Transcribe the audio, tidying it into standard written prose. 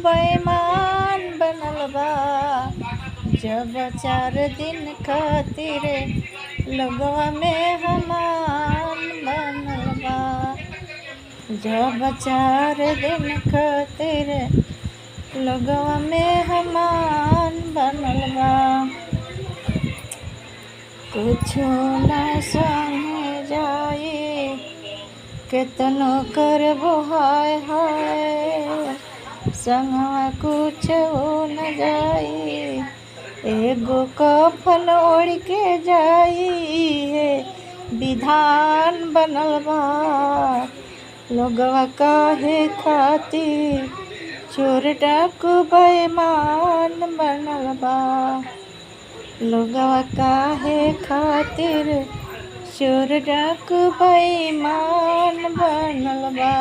बेईमान बनल बा। जब 4 दिन खातिर लोगवा में हमान बनल बा। जब 4 दिन खातिर लोगवा में हमान बनल बा। कुछो न संगे जाई केतनो करबो हाय हाय। संगवा कुछो न जाई एगो कफन ओढ़ के जाई है विधान बनल बा। लोगवा काहे खातिर चोर डाकू बेईमान बनल बा। लोगवा काहे खातिर चोर डाकू बेईमान बनल बा।